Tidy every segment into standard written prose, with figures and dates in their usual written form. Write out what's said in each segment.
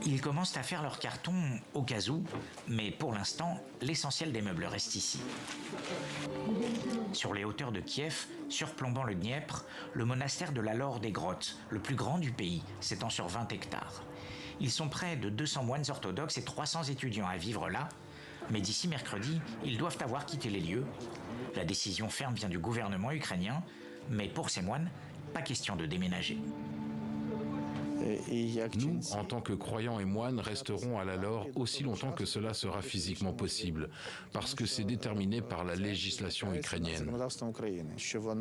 Ils commencent à faire leur carton au cas où, mais pour l'instant, l'essentiel des meubles reste ici. Sur les hauteurs de Kiev, surplombant le Dniepr, le monastère de la Laure des Grottes, le plus grand du pays, s'étend sur 20 hectares. Ils sont près de 200 moines orthodoxes et 300 étudiants à vivre là, mais d'ici mercredi, ils doivent avoir quitté les lieux. La décision ferme vient du gouvernement ukrainien, mais pour ces moines, pas question de déménager. Nous, en tant que croyants et moines, resterons à la Laure aussi longtemps que cela sera physiquement possible, parce que c'est déterminé par la législation ukrainienne.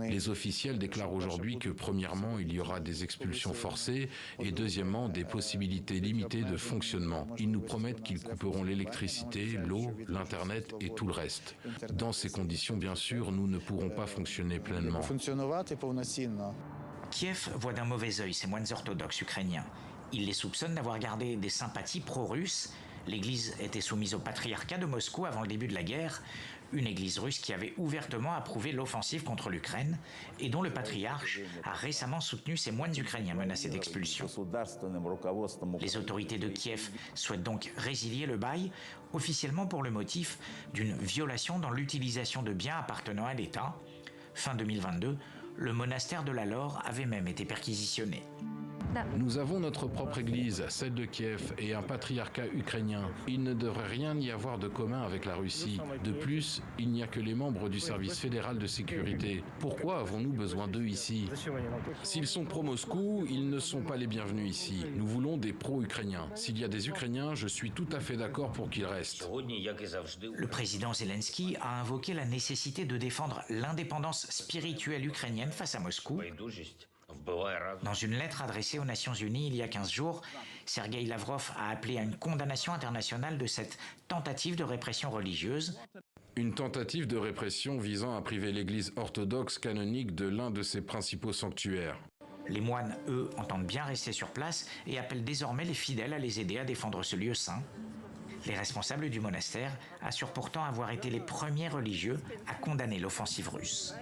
Les officiels déclarent aujourd'hui que premièrement, il y aura des expulsions forcées et deuxièmement, des possibilités limitées de fonctionnement. Ils nous promettent qu'ils couperont l'électricité, l'eau, l'Internet et tout le reste. Dans ces conditions, bien sûr, nous ne pourrons pas fonctionner pleinement. Kiev voit d'un mauvais œil ces moines orthodoxes ukrainiens. Il les soupçonne d'avoir gardé des sympathies pro-russes. L'Église était soumise au patriarcat de Moscou avant le début de la guerre, une Église russe qui avait ouvertement approuvé l'offensive contre l'Ukraine et dont le patriarche a récemment soutenu ces moines ukrainiens menacés d'expulsion. Les autorités de Kiev souhaitent donc résilier le bail, officiellement pour le motif d'une violation dans l'utilisation de biens appartenant à l'État. Fin 2022, le monastère de la Laure avait même été perquisitionné. Nous avons notre propre église, celle de Kiev, et un patriarcat ukrainien. Il ne devrait rien y avoir de commun avec la Russie. De plus, il n'y a que les membres du service fédéral de sécurité. Pourquoi avons-nous besoin d'eux ici? S'ils sont pro-Moscou, ils ne sont pas les bienvenus ici. Nous voulons des pro-ukrainiens. S'il y a des Ukrainiens, je suis tout à fait d'accord pour qu'ils restent. Le président Zelensky a invoqué la nécessité de défendre l'indépendance spirituelle ukrainienne face à Moscou. Dans une lettre adressée aux Nations Unies il y a 15 jours, Sergueï Lavrov a appelé à une condamnation internationale de cette tentative de répression religieuse. Une tentative de répression visant à priver l'Église orthodoxe canonique de l'un de ses principaux sanctuaires. Les moines, eux, entendent bien rester sur place et appellent désormais les fidèles à les aider à défendre ce lieu saint. Les responsables du monastère assurent pourtant avoir été les premiers religieux à condamner l'offensive russe.